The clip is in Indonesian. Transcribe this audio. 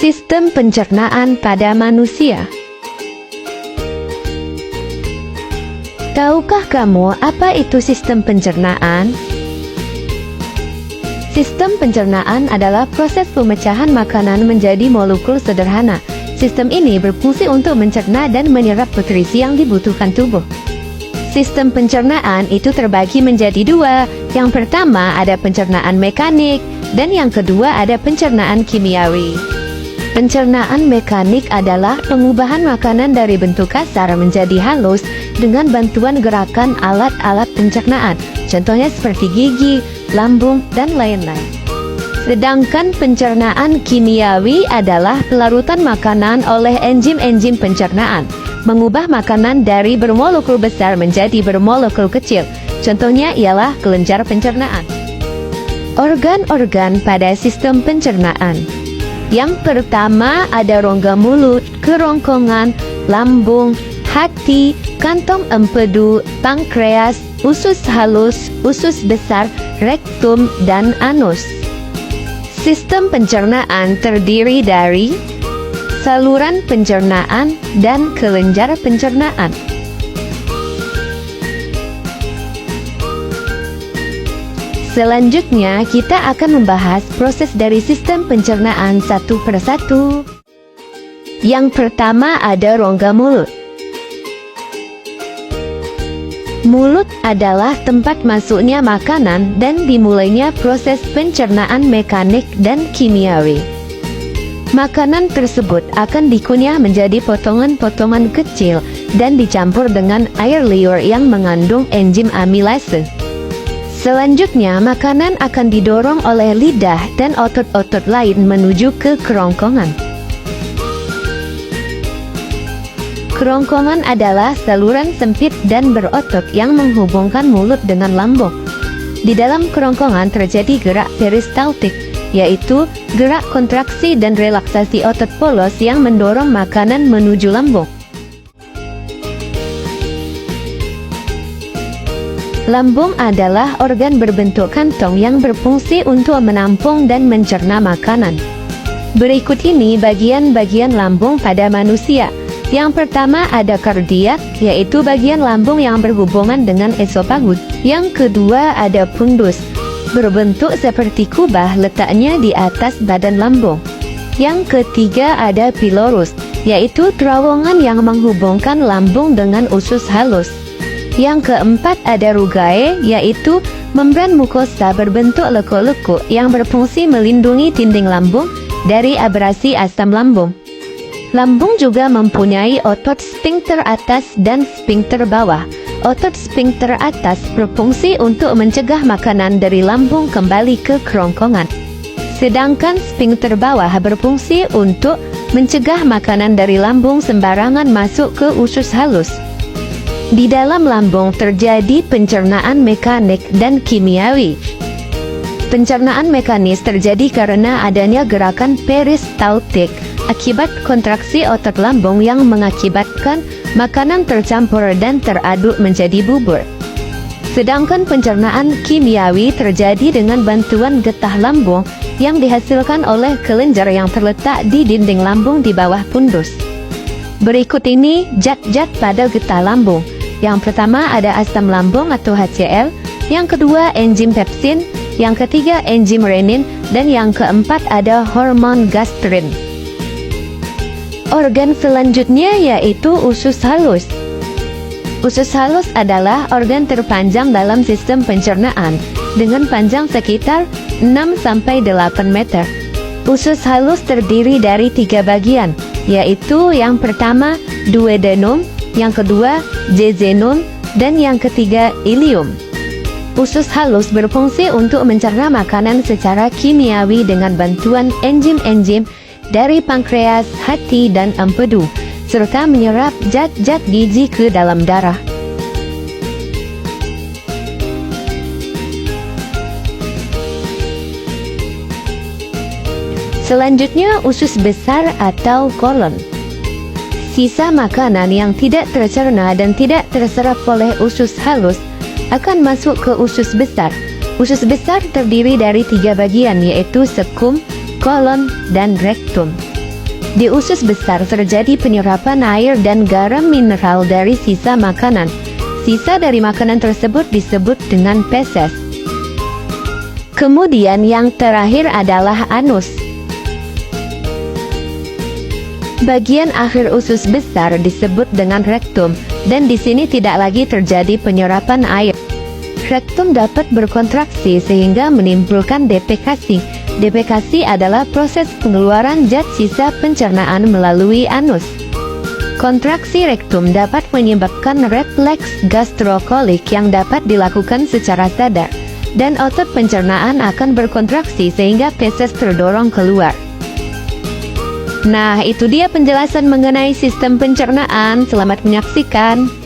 Sistem pencernaan pada manusia. Tahukah kamu apa itu sistem pencernaan? Sistem pencernaan adalah proses pemecahan makanan menjadi molekul sederhana. Sistem ini berfungsi untuk mencerna dan menyerap nutrisi yang dibutuhkan tubuh. Sistem pencernaan itu terbagi menjadi dua. Yang pertama ada pencernaan mekanik, dan yang kedua ada pencernaan kimiawi. Pencernaan mekanik adalah pengubahan makanan dari bentuk kasar menjadi halus dengan bantuan gerakan alat-alat pencernaan, contohnya seperti gigi, lambung, dan lain-lain. Sedangkan pencernaan kimiawi adalah pelarutan makanan oleh enzim-enzim pencernaan, mengubah makanan dari bermolekul besar menjadi bermolekul kecil, contohnya ialah kelenjar pencernaan. Organ-organ pada sistem pencernaan. Yang pertama ada rongga mulut, kerongkongan, lambung, hati, kantong empedu, pankreas, usus halus, usus besar, rektum, dan anus. Sistem pencernaan terdiri dari saluran pencernaan dan kelenjar pencernaan. Selanjutnya, kita akan membahas proses dari sistem pencernaan satu persatu. Yang pertama ada rongga mulut. Mulut adalah tempat masuknya makanan dan dimulainya proses pencernaan mekanik dan kimiawi. Makanan tersebut akan dikunyah menjadi potongan-potongan kecil dan dicampur dengan air liur yang mengandung enzim amilase. Selanjutnya, makanan akan didorong oleh lidah dan otot-otot lain menuju ke kerongkongan. Kerongkongan adalah saluran sempit dan berotot yang menghubungkan mulut dengan lambung. Di dalam kerongkongan terjadi gerak peristaltik, yaitu gerak kontraksi dan relaksasi otot polos yang mendorong makanan menuju lambung. Lambung adalah organ berbentuk kantong yang berfungsi untuk menampung dan mencerna makanan. Berikut ini bagian-bagian lambung pada manusia. Yang pertama ada kardiak, yaitu bagian lambung yang berhubungan dengan esofagus. Yang kedua ada fundus, berbentuk seperti kubah, letaknya di atas badan lambung. Yang ketiga ada pilorus, yaitu terowongan yang menghubungkan lambung dengan usus halus. Yang keempat ada rugae, yaitu membran mukosa berbentuk lekuk-lekuk yang berfungsi melindungi dinding lambung dari abrasi asam lambung. Lambung juga mempunyai otot sphinkter atas dan sphinkter bawah. Otot sphinkter atas berfungsi untuk mencegah makanan dari lambung kembali ke kerongkongan. Sedangkan sphinkter bawah berfungsi untuk mencegah makanan dari lambung sembarangan masuk ke usus halus. Di dalam lambung terjadi pencernaan mekanik dan kimiawi. Pencernaan mekanis terjadi karena adanya gerakan peristaltik akibat kontraksi otot lambung yang mengakibatkan makanan tercampur dan teraduk menjadi bubur. Sedangkan pencernaan kimiawi terjadi dengan bantuan getah lambung yang dihasilkan oleh kelenjar yang terletak di dinding lambung di bawah fundus. Berikut ini zat-zat pada getah lambung. Yang pertama ada asam lambung atau HCl, yang kedua enzim pepsin, yang ketiga enzim renin, dan yang keempat ada hormon gastrin. Organ selanjutnya yaitu usus halus. Usus halus adalah organ terpanjang dalam sistem pencernaan dengan panjang sekitar 6-8 meter. Usus halus terdiri dari 3 bagian, yaitu yang pertama duodenum, yang kedua jejunum, dan yang ketiga ileum. Usus halus berfungsi untuk mencerna makanan secara kimiawi dengan bantuan enzim-enzim dari pankreas, hati, dan empedu, serta menyerap zat-zat gizi ke dalam darah. Selanjutnya usus besar atau kolon. Sisa makanan yang tidak tercerna dan tidak terserap oleh usus halus akan masuk ke usus besar. Usus besar terdiri dari 3 bagian, yaitu sekum, kolon, dan rektum. Di usus besar terjadi penyerapan air dan garam mineral dari sisa makanan. Sisa dari makanan tersebut disebut dengan feses. Kemudian yang terakhir adalah anus. Bagian akhir usus besar disebut dengan rektum, dan di sini tidak lagi terjadi penyerapan air. Rektum dapat berkontraksi sehingga menimbulkan defekasi. Defekasi adalah proses pengeluaran zat sisa pencernaan melalui anus. Kontraksi rektum dapat menyebabkan refleks gastrokolik yang dapat dilakukan secara sadar, dan otot pencernaan akan berkontraksi sehingga feses terdorong keluar. Nah, itu dia penjelasan mengenai sistem pencernaan. Selamat menyaksikan.